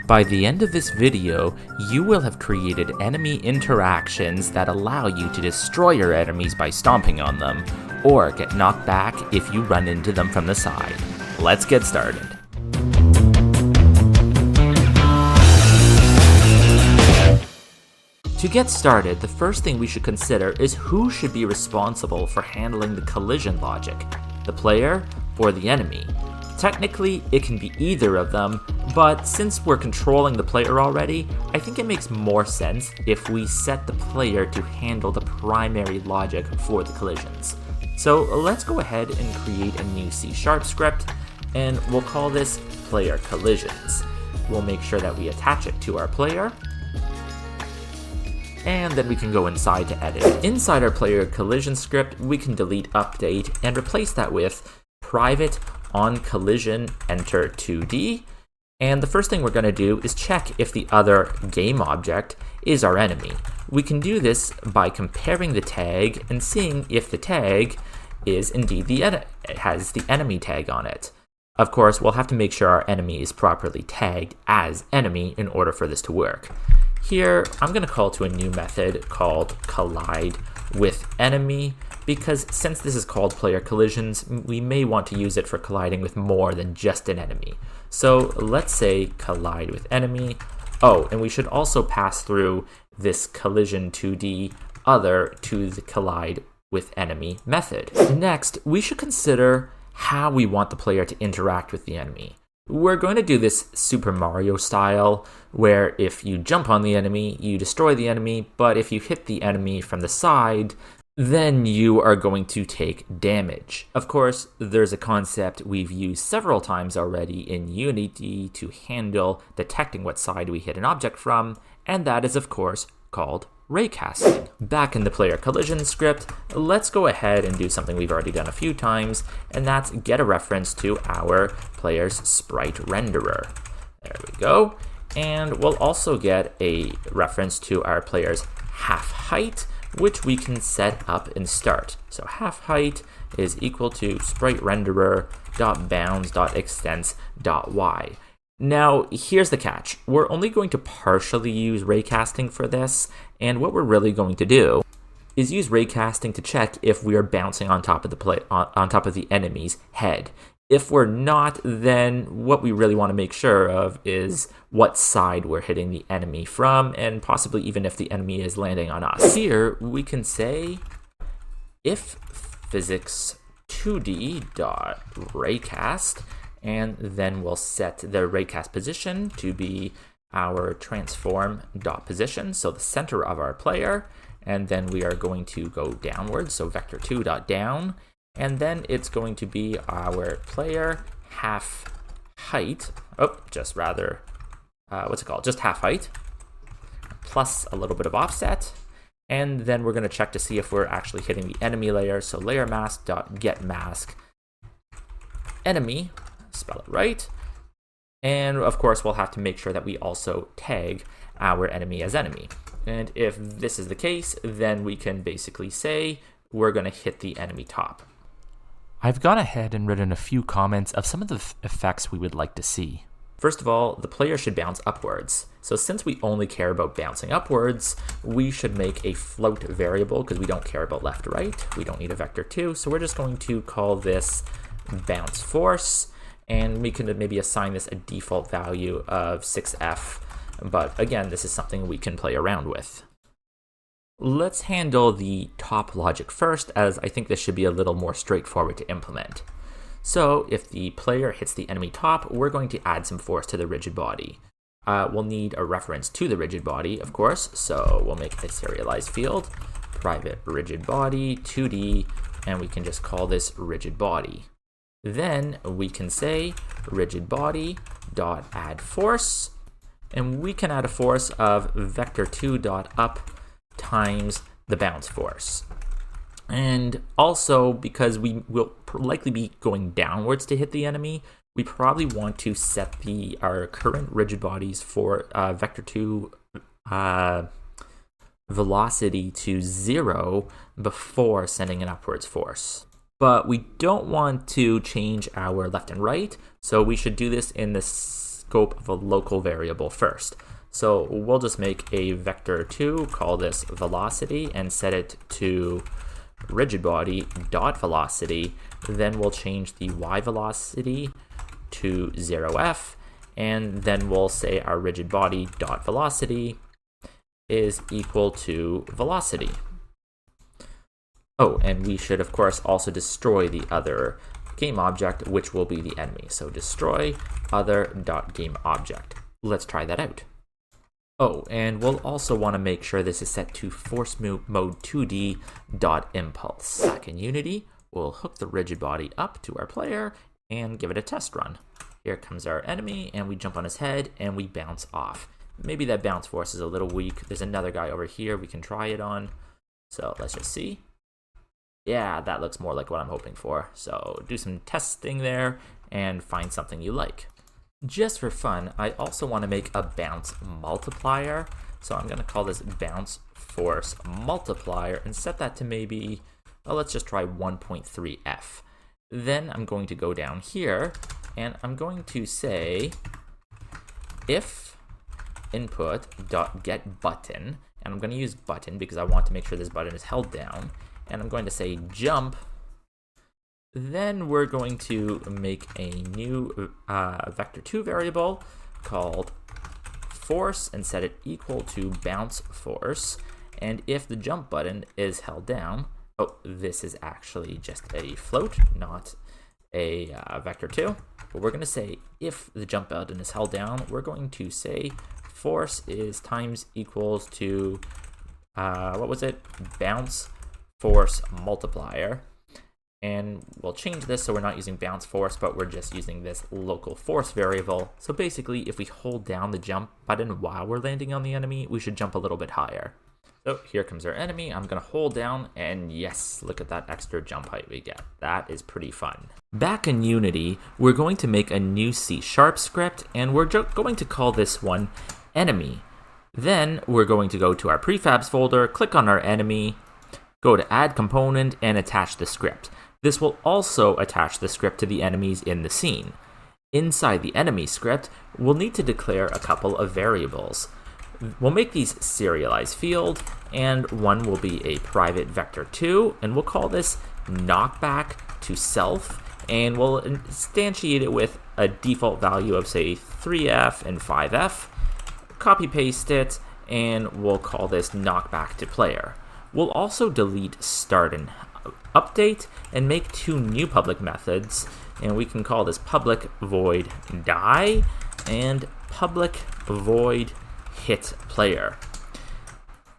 By the end of this video, you will have created enemy interactions that allow you to destroy your enemies by stomping on them, or get knocked back if you run into them from the side. Let's get started. To get started, the first thing we should consider is who should be responsible for handling the collision logic, the player or the enemy. Technically, it can be either of them, but since we're controlling the player already, I think it makes more sense if we set the player to handle the primary logic for the collisions. So let's go ahead and create a new C# script, and we'll call this player collisions. We'll make sure that we attach it to our player, and then we can go inside to edit it. Inside our player collision script, we can delete update and replace that with private on collision enter 2D. And the first thing we're going to do is check if the other game object is our enemy. We can do this by comparing the tag and seeing if the tag is indeed it has the enemy tag on it. Of course, we'll have to make sure our enemy is properly tagged as enemy in order for this to work. Here, I'm going to call to a new method called collide with enemy, because since this is called player collisions, we may want to use it for colliding with more than just an enemy. So let's say collide with enemy. Oh, and we should also pass through this collision 2D other to the collide with enemy method. Next, we should consider how we want the player to interact with the enemy. We're going to do this Super Mario style, where if you jump on the enemy, you destroy the enemy, but if you hit the enemy from the side, then you are going to take damage. Of course, there's a concept we've used several times already in Unity to handle detecting what side we hit an object from, and that is of course called raycasting. Back in the player collision script, let's go ahead and do something we've already done a few times, and that's get a reference to our player's sprite renderer. There we go. And we'll also get a reference to our player's half height, which we can set up in start. So half height is equal to sprite renderer.bounds.extents.y. Now, here's the catch. We're only going to partially use raycasting for this, and what we're really going to do is use raycasting to check if we are bouncing on top of the enemy's head. If we're not, then what we really want to make sure of is what side we're hitting the enemy from, and possibly even if the enemy is landing on us. Here, we can say if physics2d.raycast, and then we'll set the raycast position to be our transform.position, so the center of our player, and then we are going to go downwards, so vector2.down, and then it's going to be our player half height, just half height, plus a little bit of offset, and then we're going to check to see if we're actually hitting the enemy layer, so layer mask.getMask enemy, spell it right, and of course we'll have to make sure that we also tag our enemy as enemy. And if this is the case, then we can basically say we're going to hit the enemy top. I've gone ahead and written a few comments of some of the effects we would like to see. First of all, the player should bounce upwards. So since we only care about bouncing upwards, we should make a float variable because we don't care about left, right. We don't need a vector2, so we're just going to call this bounce force, and we can maybe assign this a default value of 6f, but again, this is something we can play around with. Let's handle the top logic first, as I think this should be a little more straightforward to implement. So if the player hits the enemy top, we're going to add some force to the rigid body. We'll need a reference to the rigid body, of course, so we'll make a serialized field, private rigid body 2D, and we can just call this rigid body. Then we can say rigid body dot add force, and we can add a force of vector2.up times the bounce force. And also, because we will likely be going downwards to hit the enemy, we probably want to set our current rigid bodies for vector2 velocity to 0 before sending an upwards force. But we don't want to change our left and right, so we should do this in this scope of a local variable first. So we'll just make a vector2, call this velocity, and set it to rigid body dot velocity. Then we'll change the y velocity to 0f, and then we'll say our rigid body dot velocity is equal to velocity. Oh, and we should of course also destroy the other game object, which will be the enemy. So destroy other.gameObject. Let's try that out. Oh, and we'll also want to make sure this is set to force mode 2D dot impulse. Back in Unity, we'll hook the rigid body up to our player and give it a test run. Here comes our enemy, and we jump on his head and we bounce off. Maybe that bounce force is a little weak. There's another guy over here we can try it on. So let's just see. Yeah, that looks more like what I'm hoping for. So do some testing there and find something you like. Just for fun, I also want to make a bounce multiplier. So I'm going to call this bounce force multiplier and set that to maybe, well, let's just try 1.3f. Then I'm going to go down here and I'm going to say if input.getButton, and I'm going to use button because I want to make sure this button is held down, and I'm going to say jump. Then we're going to make a new vector2 variable called force and set it equal to bounce force. And if the jump button is held down, oh, this is actually just a float, not a vector2. But we're going to say if the jump button is held down, we're going to say force is times equals to, what was it? Bounce force multiplier. And we'll change this so we're not using bounce force, but we're just using this local force variable. So basically, if we hold down the jump button while we're landing on the enemy, we should jump a little bit higher. So here comes our enemy. I'm going to hold down, and yes, look at that extra jump height we get. That is pretty fun. Back in Unity, we're going to make a new C# script, and we're going to call this one enemy. Then we're going to go to our prefabs folder, click on our enemy, go to add component, and attach the script. This will also attach the script to the enemies in the scene. Inside the enemy script, we'll need to declare a couple of variables. We'll make these serialized field, and one will be a private vector2, and we'll call this knockback to self, and we'll instantiate it with a default value of, say, 3f and 5f. Copy paste it, and we'll call this knockback to player. We'll also delete start and update and make two new public methods, and we can call this public void die and public void hit player.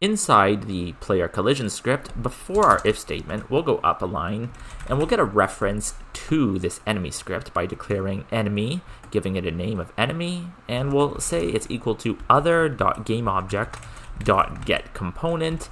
Inside the player collision script, before our if statement, we'll go up a line and we'll get a reference to this enemy script by declaring enemy, giving it a name of enemy, and we'll say it's equal to other.gameObject.getComponent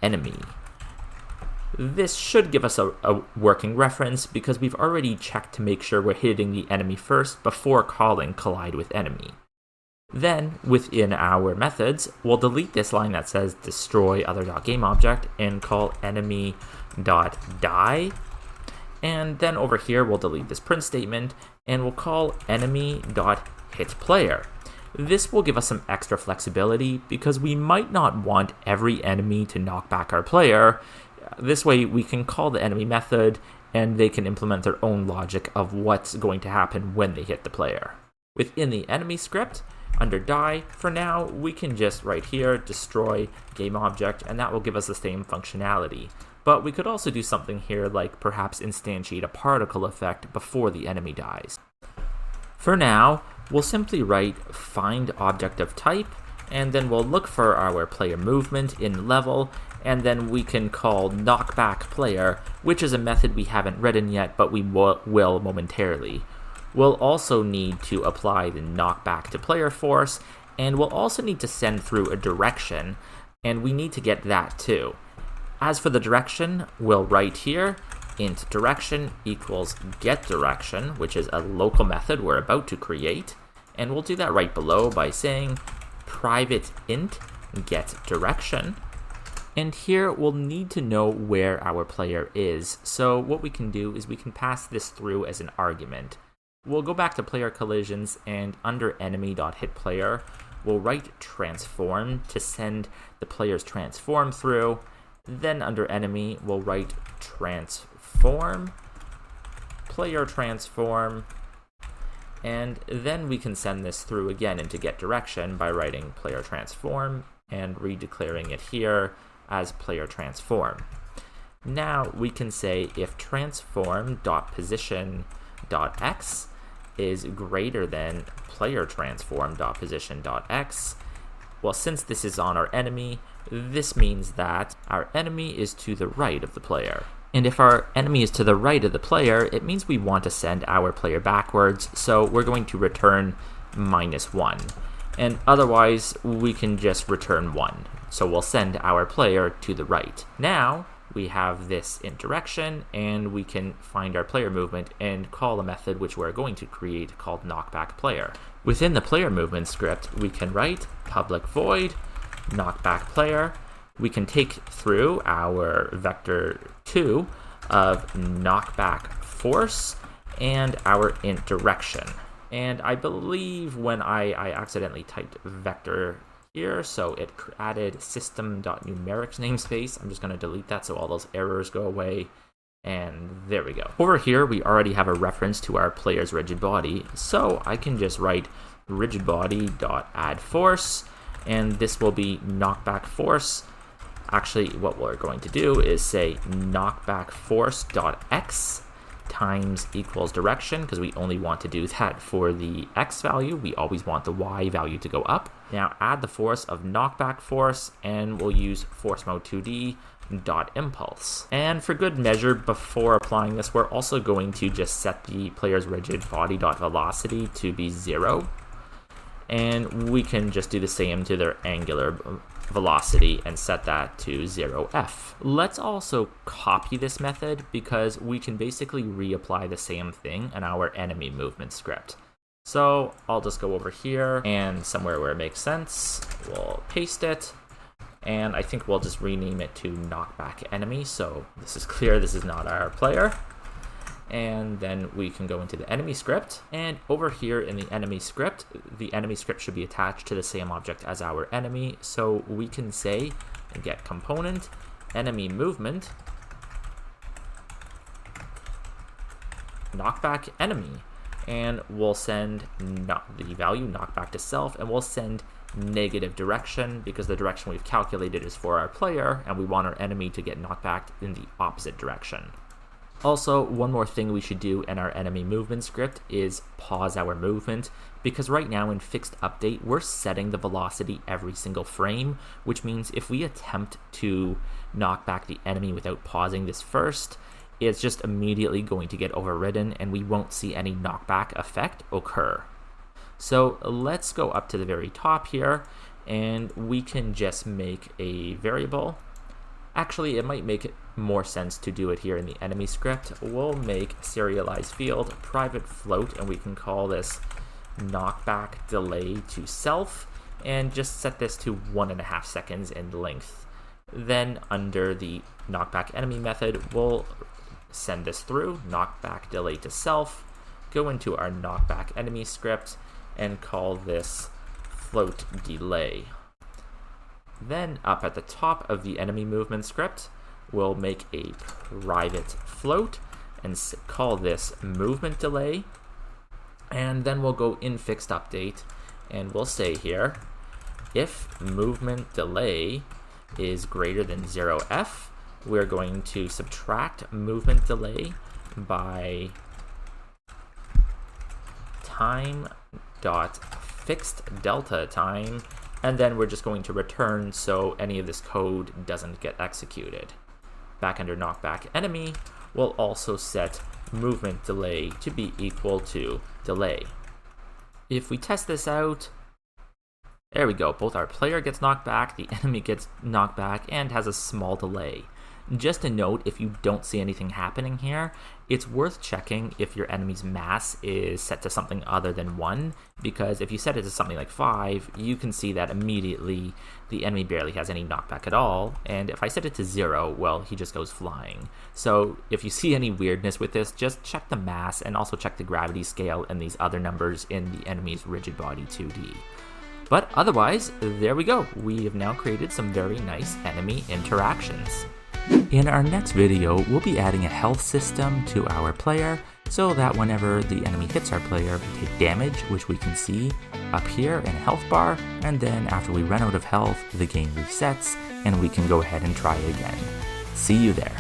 enemy. This should give us a working reference because we've already checked to make sure we're hitting the enemy first before calling collide with enemy. Then, within our methods, we'll delete this line that says destroy other.gameObject and call enemy.die. And then over here, we'll delete this print statement and we'll call enemy.hitPlayer. This will give us some extra flexibility because we might not want every enemy to knock back our player. This way we can call the enemy method and they can implement their own logic of what's going to happen when they hit the player. Within the enemy script, under die, for now, we can just right here destroy gameObject and that will give us the same functionality. But we could also do something here like perhaps instantiate a particle effect before the enemy dies. For now, we'll simply write find object of type, and then we'll look for our player movement in level, and then we can call knockback player, which is a method we haven't written yet, but we will momentarily. We'll also need to apply the knockback to player force, and we'll also need to send through a direction, and we need to get that too. As for the direction, we'll write here int direction equals getDirection, which is a local method we're about to create, and we'll do that right below by saying private int getDirection. And here we'll need to know where our player is. So what we can do is we can pass this through as an argument. We'll go back to player collisions, and under enemy.hitPlayer, we'll write transform to send the player's transform through. Then under enemy, we'll write transform, player transform, and then we can send this through again into get direction by writing player transform and redeclaring it here as player transform. Now we can say if transform.position.x is greater than player transform.position.x, well, since this is on our enemy, this means that our enemy is to the right of the player. And if our enemy is to the right of the player, it means we want to send our player backwards, so we're going to return -1. And otherwise, we can just return 1. So we'll send our player to the right. Now, we have this in direction, and we can find our player movement and call a method which we're going to create called knockback player. Within the player movement script, we can write public void knockback player. We can take through our vector 2 of knockback force and our int direction. And I believe when I accidentally typed vector here, so it added system.numerics namespace. I'm just going to delete that so all those errors go away. And there we go. Over here, we already have a reference to our player's rigid body, so I can just write rigidbody.addForce, and this will be knockback force. Actually, what we're going to do is say knockbackForce.x times equals direction, because we only want to do that for the x value. We always want the y value to go up. Now add the force of knockback force, and we'll use force mode 2D dot impulse. And for good measure, before applying this, we're also going to just set the player's rigid body dot velocity to be 0. And we can just do the same to their angular velocity and set that to 0f. Let's also copy this method because we can basically reapply the same thing in our enemy movement script. So I'll just go over here and somewhere where it makes sense, we'll paste it. And I think we'll just rename it to knockback enemy. So this is clear, this is not our player. And then we can go into the enemy script, and over here in the enemy script should be attached to the same object as our enemy, so we can say get component enemy movement knockback enemy, and we'll send the value knockback to self, and we'll send negative direction because the direction we've calculated is for our player, and we want our enemy to get knocked back in the opposite direction. Also, one more thing we should do in our enemy movement script is pause our movement, because right now in fixed update, we're setting the velocity every single frame, which means if we attempt to knock back the enemy without pausing this first, it's just immediately going to get overridden and we won't see any knockback effect occur. So let's go up to the very top here, and we can just make a variable. Actually, it might make more sense to do it here in the enemy script. We'll make serialized field private float, and we can call this knockback delay to self, and just set this to 1.5 seconds in length. Then under the knockback enemy method, we'll send this through knockback delay to self, go into our knockback enemy script, and call this float delay. Then up at the top of the enemy movement script, we'll make a private float and call this movement delay. And then we'll go in fixed update and we'll say here, if movement delay is greater than 0f, we're going to subtract movement delay by time dot fixed delta time, and then we're just going to return so any of this code doesn't get executed. Back under knockback enemy, we'll also set movement delay to be equal to delay. If we test this out, there we go, both our player gets knocked back, the enemy gets knocked back, and has a small delay. Just a note, if you don't see anything happening here, it's worth checking if your enemy's mass is set to something other than 1, because if you set it to something like 5, you can see that immediately the enemy barely has any knockback at all, and if I set it to 0, well, he just goes flying. So if you see any weirdness with this, just check the mass and also check the gravity scale and these other numbers in the enemy's rigid body 2D. But otherwise, there we go. We have now created some very nice enemy interactions. In our next video, we'll be adding a health system to our player so that whenever the enemy hits our player, we take damage, which we can see up here in a health bar, and then after we run out of health, the game resets and we can go ahead and try again. See you there.